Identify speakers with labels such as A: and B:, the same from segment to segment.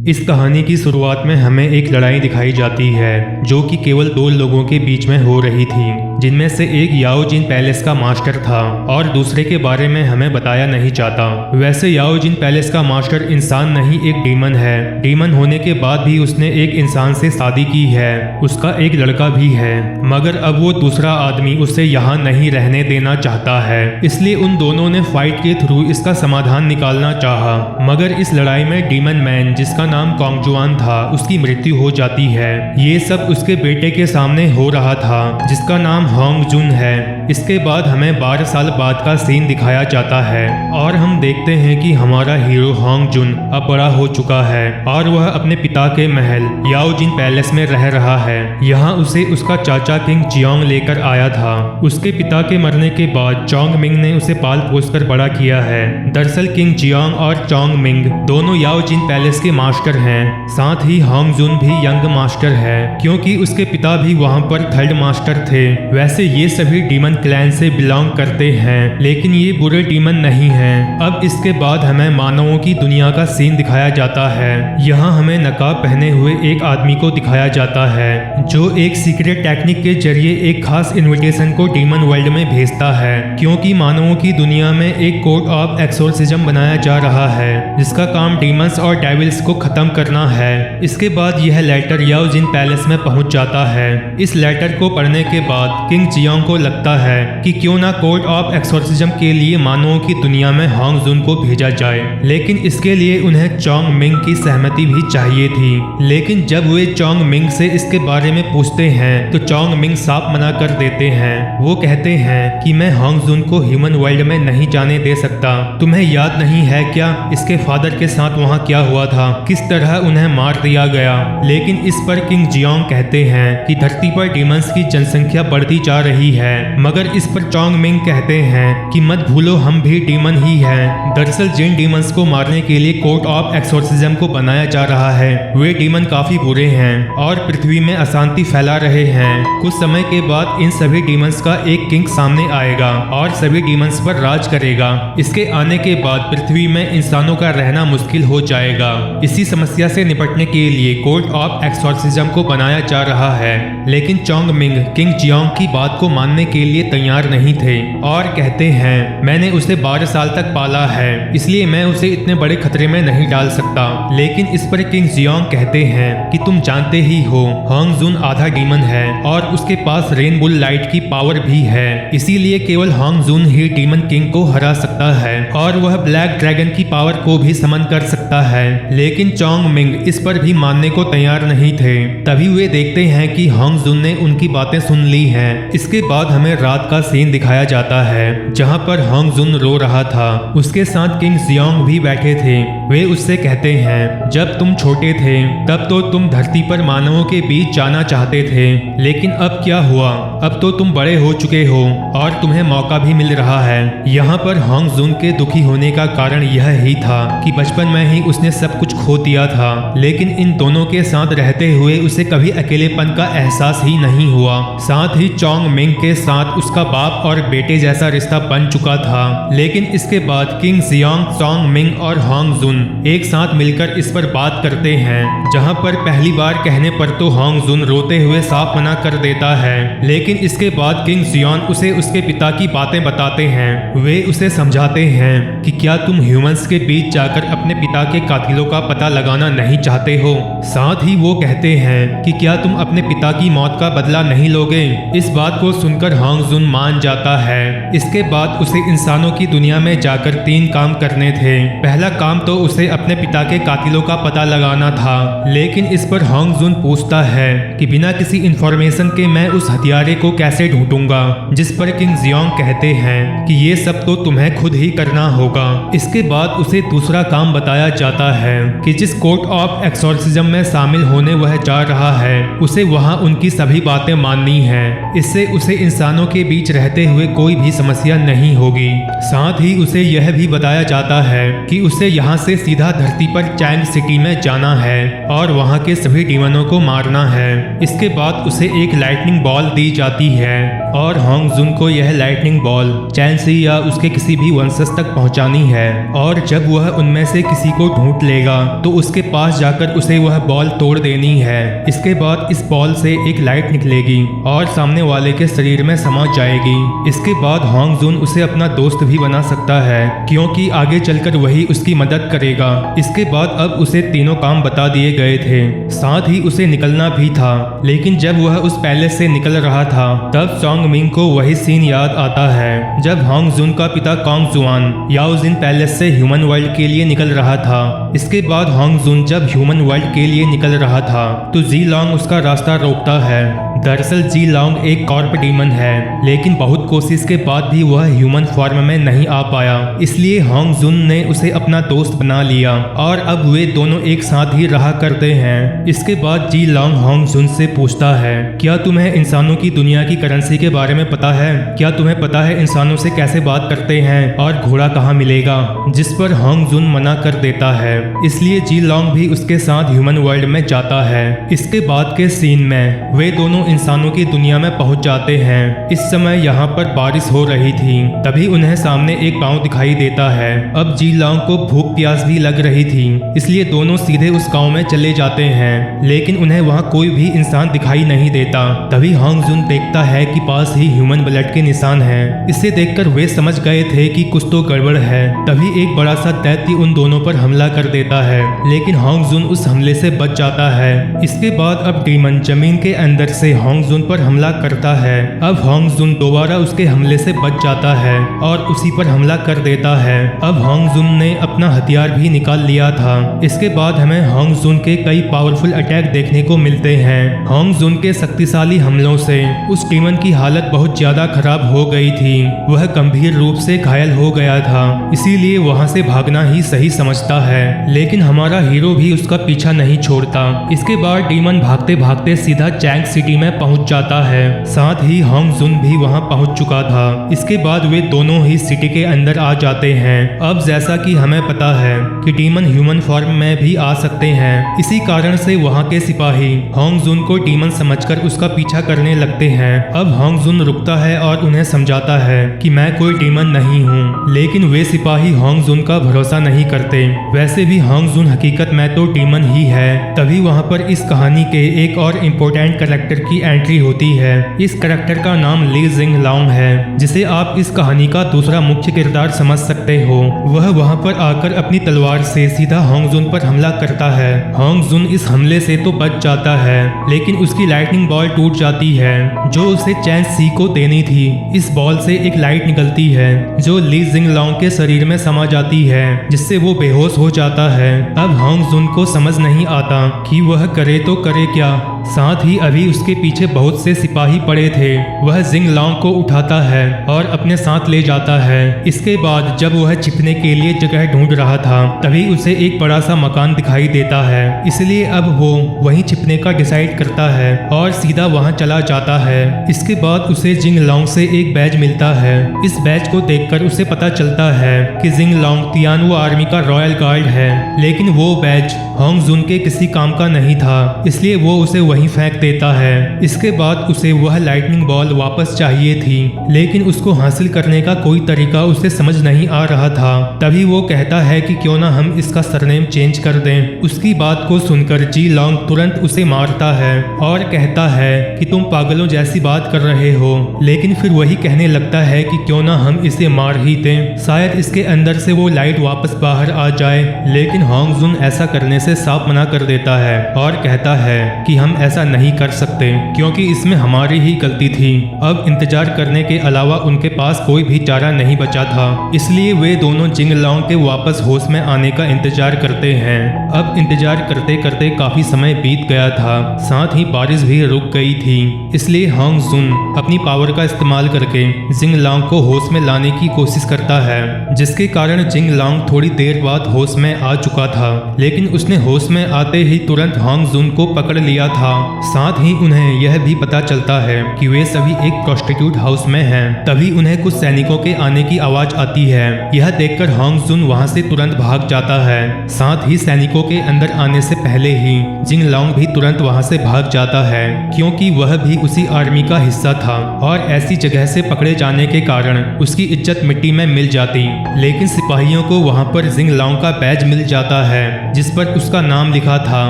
A: इस कहानी की शुरुआत में हमें एक लड़ाई दिखाई जाती है जो कि केवल दो लोगों के बीच में हो रही थी, जिनमें से एक याओ जिन पैलेस का मास्टर था और दूसरे के बारे में हमें बताया नहीं जाता। वैसे याओ जिन पैलेस का मास्टर इंसान नहीं, एक डीमन है। डीमन होने के बाद भी उसने एक इंसान से शादी की है, उसका एक लड़का भी है, मगर अब वो दूसरा आदमी उसे यहाँ नहीं रहने देना चाहता है। इसलिए उन दोनों ने फाइट के थ्रू इसका समाधान निकालना चाहा, मगर इस लड़ाई में डीमन मैन जिसका नाम कॉन्गजुआन था उसकी मृत्यु हो जाती है। ये सब उसके बेटे के सामने हो रहा था जिसका नाम होंग जुन है। इसके बाद हमें 12 साल बाद का सीन दिखाया जाता है और हम देखते हैं कि हमारा हीरो होंग जुन अब बड़ा हो चुका है और वह अपने पिता के महल याओ जिन पैलेस में रह रहा है। यहाँ उसे उसका चाचा किंग जियोंग लेकर आया था। उसके पिता के मरने के बाद चोंग मिंग ने उसे पाल पोस कर बड़ा किया है। दरअसल किंग जियोंग और चोंग मिंग दोनों याओ जिन पैलेस के मास्टर हैं। साथ ही होंग जुन भी यंग मास्टर है क्योंकि उसके पिता भी वहाँ पर थर्ड मास्टर थे। वैसे ये सभी डीमन क्लैन से बिलोंग करते हैं, लेकिन ये बुरे डीमन नहीं हैं। अब इसके बाद हमें मानवों की दुनिया का सीन दिखाया जाता है। यहाँ हमें नकाब पहने हुए एक आदमी को दिखाया जाता है जो एक सीक्रेट टेक्निक के जरिए एक खास इन्विटेशन को डीमन वर्ल्ड में भेजता है, क्योंकि मानवों की दुनिया में एक कोड ऑफ एक्सोर्सिज्म बनाया जा रहा है जिसका काम डीमंस और डेविल्स को खत्म करना है। इसके बाद यह लेटर याओ जिन पैलेस में पहुंच जाता है। इस लेटर को पढ़ने के बाद किंग जियोंग को लगता है कि क्यों ना कोड ऑफ एक्सोर्सिज्म के लिए मानवों की दुनिया में होंग जुन को भेजा जाए, लेकिन इसके लिए उन्हें चोंग मिंग की सहमति भी चाहिए थी। लेकिन जब वे चोंग मिंग से इसके बारे में पूछते हैं तो चोंग मिंग साफ मना कर देते हैं। वो कहते हैं कि मैं होंग जुन को ह्यूमन वर्ल्ड में नहीं जाने दे सकता। तुम्हें याद नहीं है क्या इसके फादर के साथ वहाँ क्या हुआ था, किस तरह उन्हें मार दिया गया। लेकिन इस पर किंग जियोंग कहते हैं कि धरती पर डीमंस की जनसंख्या बढ़ती जा रही है, मगर इस पर चोंग मिंग कहते हैं कि मत भूलो हम भी डीमन ही हैं। दरअसल जिन डीमंस को मारने के लिए कोड ऑफ एक्सोर्सिज्म को बनाया जा रहा है वे डीमन काफी बुरे हैं और पृथ्वी में अशांति फैला रहे हैं। कुछ समय के बाद इन सभी डीमंस का एक किंग सामने आएगा और सभी डीमंस पर राज करेगा। इसके आने के बाद पृथ्वी में इंसानों का रहना मुश्किल हो जाएगा। इसी समस्या से निपटने के लिए कोड ऑफ एक्सोर्सिज्म को बनाया जा रहा है, लेकिन चोंग मिंग किंग जियोंग की बात को मानने के लिए तैयार नहीं थे और कहते हैं मैंने उसे 12 साल तक पाला है, इसलिए मैं उसे इतने बड़े खतरे में नहीं डाल सकता। लेकिन इस पर किंग जियोंग कहते हैं कि तुम जानते ही हो होंग जुन आधा डीमन है और उसके पास रेनबुल लाइट की पावर भी है, इसीलिए केवल होंग जुन ही डीमन किंग को हरा सकता है और वह ब्लैक ड्रैगन की पावर को भी समन कर सकता है। लेकिन चोंग मिंग इस पर भी मानने को तैयार नहीं थे। तभी वे देखते हैं कि होंग जुन ने उनकी बातें सुन ली हैं। इसके बाद हमें रात का सीन दिखाया जाता है जहां पर होंग जुन रो रहा था। उसके साथ किंग जियोंग भी बैठे थे। वे उससे कहते हैं जब तुम छोटे थे तब तो तुम धरती पर मानवों के बीच जाना चाहते थे, लेकिन अब क्या हुआ, अब तो तुम बड़े हो चुके हो और तुम्हें मौका भी मिल रहा है। यहाँ पर होंग जुन के दुखी होने का कारण यह ही था कि बचपन में ही उसने सब कुछ खो दिया था, लेकिन इन दोनों के साथ रहते हुए उसे कभी अकेलेपन का एहसास ही नहीं हुआ। साथ ही चोंग मिंग के साथ उसका बाप और बेटे जैसा रिश्ता बन चुका था। लेकिन इसके बाद किंग जियोंग, चोंग मिंग और होंग जुन एक साथ मिलकर इस पर बात करते हैं, जहां पर पहली बार कहने पर तो होंग जुन रोते हुए साफ मना कर देता है, लेकिन इसके बाद किंग जियोंग उसे उसके पिता की बातें बताते हैं। वे उसे समझाते हैं कि क्या तुम ह्यूमंस के बीच जाकर अपने पिता के कातिलों का पता लगाना नहीं चाहते हो। साथ ही वो कहते हैं कि क्या तुम अपने पिता की मौत का बदला नहीं लोगे। इस बात को सुनकर होंग जुन मान जाता है। इसके बाद उसे इंसानों की दुनिया में जाकर 3 काम करने थे। पहला काम तो उसे अपने पिता के कातिलों का पता लगाना था, लेकिन इस पर होंग जुन पूछता है कि बिना किसी इंफॉर्मेशन के मैं उस हथियारे को कैसे ढूंढूंगा, जिस पर किंग जियोंग कहते हैं कि ये सब तो तुम्हें खुद ही करना होगा। इसके बाद उसे दूसरा काम बताया जाता है कि जिस कोड ऑफ एक्सोर्सिज्म में शामिल होने वह जा रहा है उसे वहां उनकी सभी बातें माननी है। इससे उसे इंसानों के बीच रहते हुए कोई भी समस्या नहीं होगी। साथ ही उसे यह भी बताया जाता है कि उसे यहाँ से सीधा धरती पर चैंग सिटी में जाना है और वहाँ के सभी डीमनों को मारना है। इसके बाद उसे एक लाइटनिंग बॉल दी जाती है और होंग जुन को यह लाइटनिंग बॉल चैंसी या उसके किसी भी वंशज तक पहुंचानी है और जब वह उनमें से किसी को ढूंढ लेगा तो उसके पास जाकर उसे वह बॉल तोड़ देनी है। इसके बाद इस बॉल से एक लाइट निकलेगी और सामने वाले के शरीर में समा जाएगी। इसके बाद होंग जुन उसे अपना दोस्त भी बना सकता है क्योंकि आगे चलकर वही उसकी मदद करेगा। इसके बाद अब उसे तीनों काम बता दिए गए थे, साथ ही उसे निकलना भी था। लेकिन जब वह उस पैलेस से निकल रहा था तब सॉन्ग मिंग को वही सीन याद आता है जब होंग जुन का पिता कॉन्ग जुआन याओ जिन पैलेस से ह्यूमन वर्ल्ड के लिए निकल रहा था। इसके बाद होंग जुन जब ह्यूमन वर्ल्ड के लिए निकल रहा था तो जी लॉन्ग उसका रास्ता रोकता है। दरअसल जी लॉन्ग एक कॉर्प डीमन है, लेकिन बहुत कोशिश के बाद भी वह ह्यूमन फॉर्म में नहीं आ पाया, इसलिए होंग जुन ने उसे अपना दोस्त बना लिया और अब वे दोनों एक साथ ही रहा करते हैं। इसके बाद जी लॉन्ग होंग जुन से पूछता है, क्या तुम्हें इंसानों की दुनिया की करेंसी के बारे में पता है? क्या तुम्हें पता है इंसानों से कैसे बात करते हैं और घोड़ा कहाँ मिलेगा? जिस पर होंग जुन मना कर देता है, इसलिए जी लॉन्ग भी उसके साथ ह्यूमन वर्ल्ड में जाता है। इसके बाद के सीन में वे दोनों इंसानों की दुनिया में पहुंच जाते हैं। इस समय यहाँ पर बारिश हो रही थी, तभी उन्हें सामने एक गांव दिखाई देता है। अब जी लॉन्ग को भूख प्यास भी लग रही थी, इसलिए दोनों सीधे उस गांव में चले जाते हैं, लेकिन उन्हें वहाँ कोई भी इंसान दिखाई नहीं देता। तभी होंग जुन देखता है कि पास ही ह्यूमन ब्लड के निशान हैं। इसे देखकर वे समझ गए थे कि कुछ तो गड़बड़ है। तभी एक बड़ा सा दैत्य उन दोनों पर हमला कर देता है, लेकिन होंग जुन उस हमले से बच जाता है। इसके बाद अब डीमन जमीन के अंदर से होंग जुन पर हमला करता है। अब होंग जुन दोबारा उसके हमले से बच जाता है और उसी पर हमला कर देता है। अब होंग जुन ने अपना हथियार भी निकाल लिया था। इसके बाद हमें होंग जुन के कई पावरफुल अटैक देखने को मिलते हैं। होंग जुन के शक्तिशाली हमलों से उस डीमन की हालत बहुत ज्यादा खराब हो गई थी। वह गंभीर रूप से घायल हो गया था, इसीलिए वहां से भागना ही सही समझता है। लेकिन हमारा हीरो भी उसका पीछा नहीं छोड़ता। इसके बाद डीमन भागते भागते सीधा चैंग सिटी में पहुंच जाता है। साथ ही होंग जुन भी वहां पहुंच चुका था। इसके बाद वे दोनों ही सिटी के अंदर आ जाते हैं। अब जैसा कि हमें पता है कि डीमन ह्यूमन फॉर्म में भी आ सकते हैं, इसी कारण से वहां के सिपाही होंग जुन को डीमन समझकर उसका पीछा करने लगते हैं। अब होंग जुन रुकता है और उन्हें समझाता है कि मैं कोई डीमन नहीं हूँ, लेकिन वे सिपाही होंग जुन का भरोसा नहीं करते। वैसे भी होंग जुन हकीकत में तो डीमन ही है। तभी वहाँ पर इस कहानी के एक और इम्पोर्टेंट कैरेक्टर की एंट्री होती है। इस कैरेक्टर का नाम ली जिंग लॉन्ग है, जिसे आप इस कहानी का दूसरा मुख्य किरदार समझ सकते हो। वह वहाँ पर आकर अपनी तलवार से सीधा होंग जुन पर हमला करता है। होंग जुन इस हमले से तो बच जाता है, लेकिन उसकी लाइटनिंग बॉल टूट जाती है जो उसे चैन सी को देनी थी। इस बॉल से एक लाइट निकलती है जो ली जिंग लॉन्ग के शरीर में समा जाती है, जिससे वो बेहोश हो जाता है। अब होंग जुन को समझ नहीं आता कि वह करे तो करे क्या। साथ ही अभी उसके पीछे बहुत से सिपाही पड़े थे। वह जिंग लॉन्ग को उठाता है और अपने साथ ले जाता है। इसके बाद जब वह छिपने के लिए जगह ढूंढ रहा था तभी उसे एक बड़ा सा मकान दिखाई देता है, इसलिए अब वो वहीं छिपने का डिसाइड करता है और सीधा वहां चला जाता है। इसके बाद उसे जिंग लॉन्ग से एक बैज मिलता है। इस बैज को देखकर उसे पता चलता है कि जिंग लॉन्ग तियानवो आर्मी का रॉयल गार्ड है, लेकिन वो बैज होंग जुन के किसी काम का नहीं था, इसलिए वो उसे वहीं फेंक देता है। इसके बाद उसे वह लाइटनिंग बॉल वापस चाहिए थी, लेकिन उसको हासिल करने का कोई तरीका उसे समझ नहीं आ रहा था। तभी वो कहता है कि क्यों ना हम इसका सरनेम चेंज कर दें। उसकी बात को सुनकर जी लॉन्ग तुरंत उसे मारता है और कहता है कि तुम पागलों जैसी बात कर रहे हो, लेकिन फिर वही कहने लगता है कि क्यों ना हम इसे मार ही दें, शायद इसके अंदर से वो लाइट वापस बाहर आ जाए। लेकिन होंग जुन ऐसा करने से साफ मना कर देता है और कहता है कि हम ऐसा नहीं कर सकते क्योंकि इसमें हमारी ही गलती थी। अब इंतजार करने के अलावा उनके पास कोई भी चारा नहीं बचा था, इसलिए वे दोनों जिंग लॉन्ग के वापस होश में आने का इंतजार करते हैं। अब इंतजार करते करते काफी समय बीत गया था, साथ ही बारिश भी रुक गई थी, इसलिए होंग जुन अपनी पावर का इस्तेमाल करके जिंग लॉन्ग को होश में लाने की कोशिश करता है, जिसके कारण जिंग लॉन्ग थोड़ी देर बाद होश में आ चुका था। लेकिन उसने जिसने होश में आते ही तुरंत होंग जुन को पकड़ लिया था। साथ ही उन्हें यह भी पता चलता है कि वे सभी एक प्रोस्टिट्यूट हाउस में हैं। तभी उन्हें कुछ सैनिकों के आने की आवाज आती है। यह देखकर होंग जुन वहां से तुरंत भाग जाता है। साथ ही सैनिकों के अंदर आने से पहले ही जिंग लॉन्ग भी तुरंत वहां से भाग जाता है, क्योंकि वह भी उसी आर्मी का हिस्सा था और ऐसी जगह से पकड़े जाने के कारण उसकी इज्जत मिट्टी में मिल जाती। लेकिन सिपाहियों को वहां पर जिंग लॉन्ग का बैज मिल जाता है जिस पर उसका नाम लिखा था,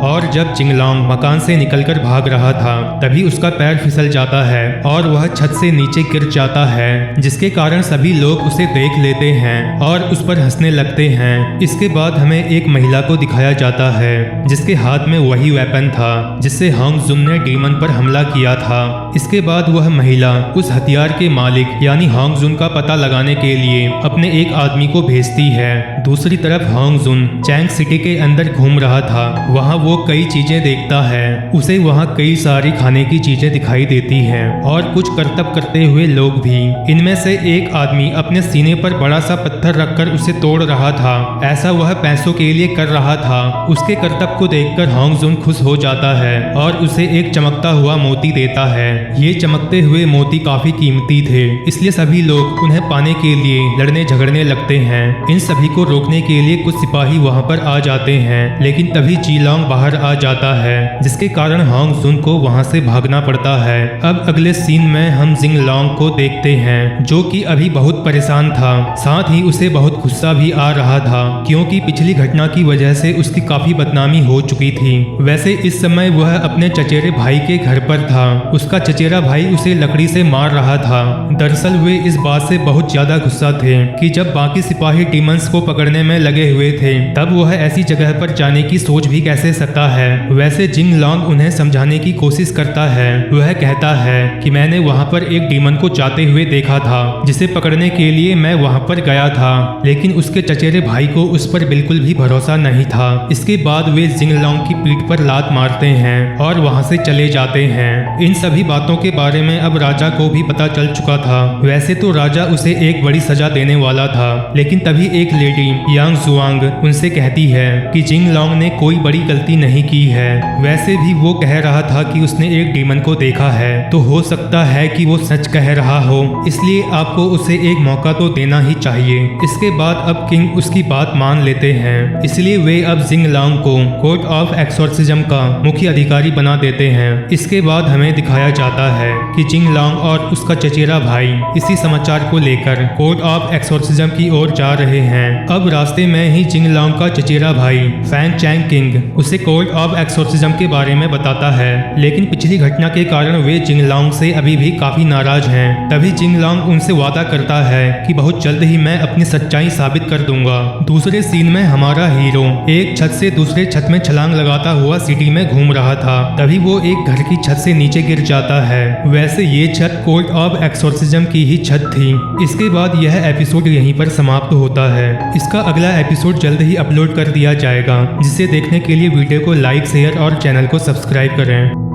A: और जब जिंग लॉन्ग मकान से निकलकर भाग रहा था तभी उसका पैर फिसल जाता है और वह छत से नीचे गिर जाता है, जिसके कारण सभी लोग उसे देख लेते हैं और उस पर हंसने लगते हैं। इसके बाद हमें एक महिला को दिखाया जाता है जिसके हाथ में वही वेपन था जिससे होंग जुन ने डीमन पर हमला किया था। इसके बाद वह महिला उस हथियार के मालिक यानी होंग जुन का पता लगाने के लिए अपने एक आदमी को भेजती है। दूसरी तरफ होंग जुन चैंग सिटी के अंदर घूम रहा था। वहाँ वो कई चीजें देखता है। उसे वहाँ कई सारी खाने की चीजें दिखाई देती हैं और कुछ करतब करते हुए लोग भी। इनमें से एक आदमी अपने सीने पर बड़ा सा पत्थर रखकर उसे तोड़ रहा था। ऐसा वह पैसों के लिए कर रहा था। उसके करतब को देखकर होंग जुन खुश हो जाता है और उसे एक चमकता हुआ मोती देता है। ये चमकते हुए मोती काफी कीमती थे, इसलिए सभी लोग उन्हें पाने के लिए लड़ने झगड़ने लगते हैं। इन सभी को रोकने के लिए कुछ सिपाही वहां पर आ जाते हैं, लेकिन तभी जी लॉन्ग बाहर आ जाता है जिसके कारण होंग जुन को वहां से भागना पड़ता है। अब अगले सीन में हम जिंग लॉन्ग को देखते हैं जो कि अभी बहुत परेशान था। साथ ही उसे बहुत गुस्सा भी आ रहा था क्योंकि पिछली घटना की वजह से उसकी काफी बदनामी हो चुकी थी। वैसे इस समय वह अपने चचेरे भाई के घर पर था। उसका चचेरा भाई उसे लकड़ी से मार रहा था। दरअसल वे इस बात से बहुत ज्यादा गुस्सा थे कि जब बाकी सिपाही डीमंस को पकड़ने में लगे हुए थे तब वह ऐसी जगह पर जाने की सोच भी कैसे सकता है। वैसे जिंग लॉन्ग उन्हें समझाने की कोशिश करता है। वह कहता है कि मैंने वहां पर एक डीमन को जाते हुए देखा था जिसे पकड़ने के लिए मैं वहां पर गया था, लेकिन उसके चचेरे भाई को उस पर बिल्कुल भी भरोसा नहीं था। इसके बाद वे जिंग लॉन्ग की पीठ पर लात मारते हैं और वहां से चले जाते हैं। इन सभी बातों के बारे में अब राजा को भी पता चल चुका था। वैसे तो राजा उसे एक बड़ी सजा देने वाला था, लेकिन तभी एक लेडी यांग जुआंग उनसे कहती है कि जिंग लॉन्ग ने कोई बड़ी गलती नहीं की है। वैसे भी वो कह रहा था कि उसने एक डीमन को देखा है, तो हो सकता है कि वो सच कह रहा हो, इसलिए आपको उसे एक मौका तो देना ही चाहिए। इसके बाद अब किंग उसकी बात मान लेते हैं, इसलिए वे अब जिंग लॉन्ग को कोर्ट ऑफ एक्सोर्सिज्म का मुख्य अधिकारी बना देते हैं। इसके बाद हमें दिखाया जाता है कि जिंग लॉन्ग और उसका चचेरा भाई इसी समाचार को लेकर कोर्ट ऑफ एक्सोर्सिज्म की ओर जा रहे हैं। अब रास्ते में ही जिंग लॉन्ग का चचेरा भाई फैंग चैंग किंग उसे कोर्ट ऑफ एक्सोर्सिज्म के बारे में बताता है, लेकिन पिछली घटना के कारण वे जिंग लॉन्ग से अभी भी काफी नाराज हैं। तभी जिंग लॉन्ग उनसे वादा करता है कि बहुत जल्द ही मैं अपनी सच्चाई साबित कर दूंगा। दूसरे सीन में हमारा हीरो एक छत से दूसरे छत में छलांग लगाता हुआ सिटी में घूम रहा था। तभी वो एक घर की छत से नीचे गिर जाता है। वैसे ये छत कोर्ट ऑफ एक्सोर्सिज्म की ही छत थी। इसके बाद यह एपिसोड यहीं पर समाप्त होता है। इसका अगला एपिसोड जल्द ही अपलोड कर दिया जाएगा, जिसे देखने के लिए वीडियो को लाइक, शेयर और चैनल को सब्सक्राइब करें।